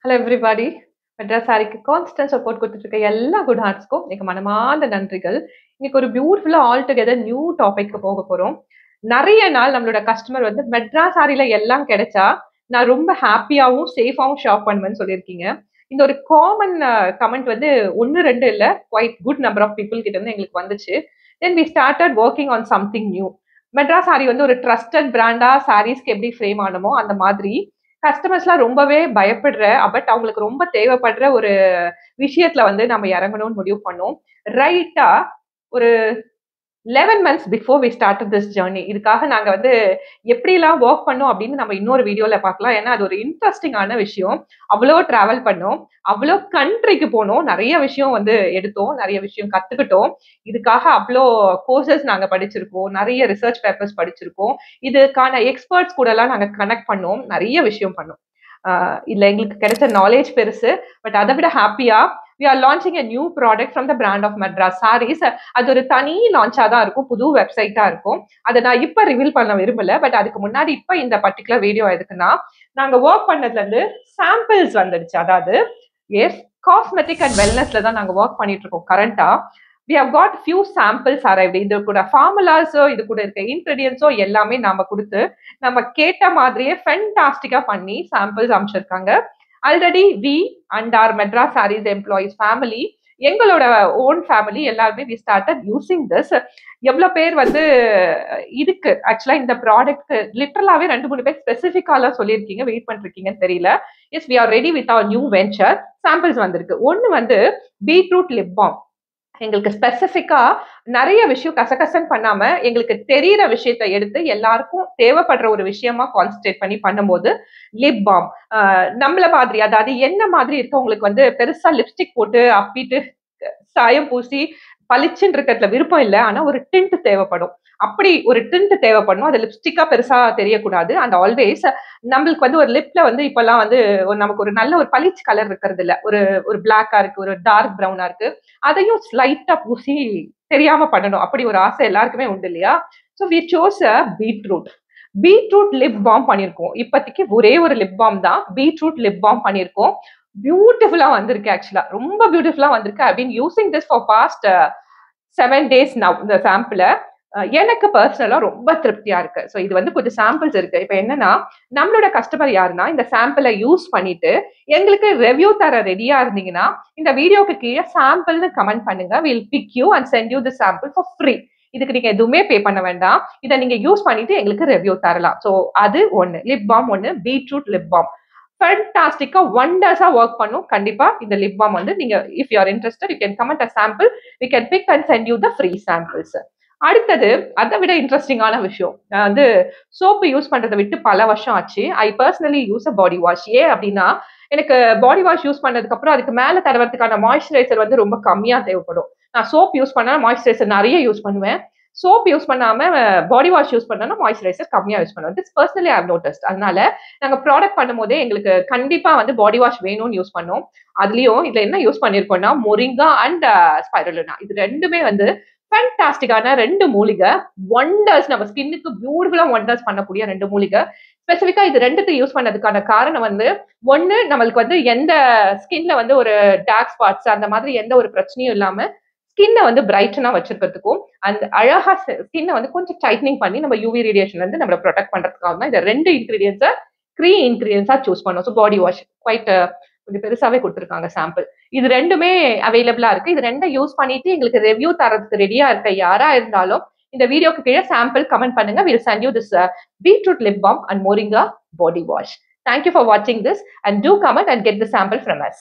Hello everybody. Madras சாரிக்கு constant support குடுத்துட்டு இருக்க எல்லா குட் ஹார்ட்ஸ்க்கும் எனக்கு மனமார்ந்த நன்றிகள். இன்னைக்கு ஒரு பியூட்டிஃபுல்லா ஆல் டுகெதர் நியூ டாபிக்க்கு போக போறோம். நெறைய நாள் நம்மளோட கஸ்டமர் வந்து மெட்ராஸ் சாரில எல்லாம் கிடைச்சா, நான் ரொம்ப ஹேப்பியாவும், சேஃபாவும் ஷாப் பண்ணுவேன்னு சொல்லியிருக்கீங்க. இந்த ஒரு காமன் கமெண்ட் வந்து 1, 2 இல்ல, quite good number of people கிட்ட இருந்து எங்களுக்கு வந்துச்சு. Then we started working on something new. Madras sari வந்து ஒரு ட்ரஸ்டட் பிராண்டா சாரீஸ்க்கு எப்படி ஃப்ரேம் ஆனமோ, அந்த மாதிரி கஸ்டமர்ஸ்லாம் ரொம்பவே பயப்படுற, பட் அவங்களுக்கு ரொம்ப தேவைப்படுற ஒரு விஷயத்துல வந்து நம்ம இறங்கணும்னு முடிவு பண்ணோம். ரைட்டா ஒரு 11 months before we started this journey. இதுக்காக நாங்க வந்து எப்படிலாம் வொர்க் பண்ணோம் அப்படின்னு நம்ம இன்னொரு வீடியோல பார்க்கலாம். ஏன்னா அது ஒரு இன்ட்ரஸ்டிங்கான விஷயம். அவ்வளோ டிராவல் பண்ணோம். அவ்வளோ கண்ட்ரிக்கு போனோம். நெறைய விஷயம் வந்து எடுத்தோம். நெறைய விஷயம் கத்துக்கிட்டோம். இதுக்காக அவ்ளோ கோர்சஸ் நாங்க படிச்சிருக்கோம். நெறைய ரிசர்ச் பேப்பர்ஸ் படிச்சிருக்கோம். இதுக்கான எக்ஸ்பர்ட்ஸ் கூடலாம் நாங்க கனெக்ட் பண்ணோம். நெறைய விஷயம் பண்ணோம். இதுல எங்களுக்கு கிடைச்ச நாலேஜ் பெருசு. பட் அதை விட ஹாப்பியா we are launching a new product from the brand of Madras Sarees. அது ஒரு தனி லான்ச்சா தான் இருக்கும். புது வெப்சைட்டா இருக்கும். அதை நான் இப்ப ரிவீல் பண்ண விரும்பல. பட் அதுக்கு முன்னாடி இப்ப இந்த பர்டிகுலர் வீடியோ எதுக்குன்னா, நாங்க ஒர்க் பண்ணதுல இருந்து சாம்பிள்ஸ் வந்துடுச்சு. அதாவது எஸ், காஸ்மெட்டிக் அண்ட் வெல்னஸ்ல தான் நாங்க ஒர்க் பண்ணிட்டு இருக்கோம் கரண்டா. we have got few samples arrived. இது கூட ஃபார்முலாஸோ, இது கூட இருக்க இன்கிரீடியன்ஸோ எல்லாமே நாம கொடுத்து, நம்ம கேட்ட மாதிரியே ஃபென்டாஸ்டிக்கா பண்ணி சாம்பிள்ஸ் அமைச்சிருக்காங்க. Already we and our Madras saris employees family, எங்களோட ஓன் ஃபேமிலி எல்லாருமே வி ஸ்டார்டட் யூசிங் திஸ். எவ்வளவு பேர் வந்து இதுக்கு ஆக்சுவலா இந்த ப்ராடக்ட் லிட்டரலாவே 2-3 பேர் ஸ்பெசிபிக்காலாம் சொல்லியிருக்கீங்க, வெயிட் பண்ணிருக்கீங்கன்னு தெரியல. Yes, we are ready with our new venture. Samples வந்திருக்கு. ஒன்னு வந்து பீட்ரூட் லிப் பாம். எங்களுக்கு ஸ்பெசிபிக்கா நிறைய விஷயம் கசகசன்னு பண்ணாம எங்களுக்கு தெரியிற விஷயத்த எடுத்து எல்லாருக்கும் தேவைப்படுற ஒரு விஷயமா கான்சென்ட்ரேட் பண்ணி பண்ணும்போது லிப் பாம் நம்மள மாதிரி, அதாவது என்ன மாதிரி இருக்கவங்களுக்கு வந்து பெருசா லிப்ஸ்டிக் போட்டு அப்பிட்டு சாயம் பூசி பளிச்சுன்னு இருக்கிறதுல விருப்பம் இல்லை. ஆனா ஒரு டிண்ட் தேவைப்படும். அப்படி ஒரு டிண்ட் தேவைப்படும். அது லிப்ஸ்டிக்கா பெருசா தெரியக்கூடாது. அண்ட் ஆல்வேஸ் நம்மளுக்கு வந்து ஒரு லிப்ல வந்து இப்பெல்லாம் வந்து நமக்கு ஒரு நல்ல ஒரு பளிச்சு கலர் இருக்கிறது இல்ல. ஒரு ஒரு பிளாக்கா இருக்கு, ஒரு டார்க் ப்ரௌனா இருக்கு. அதையும் ஸ்லைட்டா பூசி தெரியாம பண்ணணும். அப்படி ஒரு ஆசை எல்லாருக்குமே உண்டு இல்லையா? So we chose a beetroot. Beetroot lip balm பண்ணியிருக்கோம். இப்போதைக்கு ஒரே ஒரு லிப் பாம் தான். பீட்ரூட் லிப் பாம் பண்ணியிருக்கோம். பியூட்டிஃபுல்லா வந்திருக்கு. ஆக்சுவலா ரொம்ப பியூட்டிஃபுல்லா வந்திருக்கு. I been using this for past 7 days now. இந்த சாம்பிள எனக்கு பர்சனலா ரொம்ப திருப்தியா இருக்கு. ஸோ இது வந்து கொஞ்சம் சாம்பிள்ஸ் இருக்கு. இப்ப என்னன்னா, நம்மளோட கஸ்டமர் யாருன்னா, இந்த சாம்பிள யூஸ் பண்ணிட்டு எங்களுக்கு ரிவ்யூ தர ரெடியா இருந்தீங்கன்னா, இந்த வீடியோக்கு கீழே சாம்பிள்னு கமெண்ட் பண்ணுங்க. Will pick you and send you the sample for free. இதுக்கு நீங்க எதுவுமே பே பண்ண வேண்டாம். இதை நீங்க யூஸ் பண்ணிட்டு எங்களுக்கு ரிவ்யூ தரலாம். ஸோ அது ஒன்னு. லிப் பாம் ஒன்னு, பீட்ரூட் லிப் பாம். ஃபேண்டாஸ்டிக்கா வண்டர்ஸா ஒர்க் பண்ணும். கண்டிப்பா இந்த லிப் பாம் வந்து நீங்க if you are interested, you can comment a sample. We can pick and send you the free samples. அடுத்தது அதை விட இன்ட்ரெஸ்டிங்கான விஷயம், நான் வந்து சோப்பு யூஸ் பண்றதை விட்டு பல வருஷம் ஆச்சு. I personally use a body wash. ஏன் அப்படின்னா, எனக்கு பாடி வாஷ் யூஸ் பண்ணதுக்கு அப்புறம் அதுக்கு மேல தடவறதுக்கான மாய்ஸ்சரைசர் வந்து ரொம்ப கம்மியா தேவைப்படும். நான் சோப் யூஸ் பண்ணா மாய்ஸ்சரைசர் நிறைய யூஸ் பண்ணுவேன். சோப் யூஸ் பண்ணாம பாடி வாஷ் யூஸ் பண்ணா மாய்ஸ்சரைசர் கம்மியா யூஸ் பண்ணுவேன். This personally I have noticed. அதனால நாங்க ப்ராடக்ட் பண்ணும்போதே எங்களுக்கு கண்டிப்பா வந்து பாடி வாஷ் வேணும்னு யூஸ் பண்ணோம். அதுலயும் இதுல என்ன யூஸ் பண்ணிருக்கோம்னா, மொரிங்கா அண்ட் ஸ்பைருலினா. இது ரெண்டுமே வந்து ஃபேண்டாஸ்டிக்கான 2 மூலிகை. வண்டர்ஸ், நம்ம ஸ்கின்னுக்கு பியூட்டிஃபுல்லா வண்டர்ஸ் பண்ணக்கூடிய 2 மூலிகை. ஸ்பெசிஃபிக்கா இது 2த்தையும் யூஸ் பண்ணதுக்கான காரணம் வந்து, ஒன்னு நம்மளுக்கு வந்து எந்த ஸ்கின்ல வந்து ஒரு டார்க் ஸ்பாட்ஸ் அந்த மாதிரி எந்த ஒரு பிரச்சனையும் இல்லாம ஸ்கின்னை வந்து பிரைட்டனா வச்சிருக்கிறதுக்கும், அந்த அழகா ஸ்கின்னை வந்து கொஞ்சம் டைட்னிங் பண்ணி நம்ம யூவி ரேடியேஷன்ல இருந்து நம்மளை ப்ரொடெக்ட் பண்றதுக்காக தான் இந்த 2 இன்கிரீடியன்ஸை இன்கிரீடியன்ஸா சூஸ் பண்ணோம். ஸோ பாடி வாஷ் குவைட் கொஞ்சம் பெருசாவே கொடுத்துருக்காங்க சாம்பிள். இது 2மே அவைலபிளா இருக்கு. இது 2 யூஸ் பண்ணிட்டு எங்களுக்கு ரிவ்யூ தரதுக்கு ரெடியா இருக்க யாரா இருந்தாலும் இந்த வீடியோக்கு கீழே சாம்பிள் கமெண்ட் பண்ணுங்க. Will send you this beetroot lip balm and moringa body wash. Thank you for watching this and do comment and get the sample from us.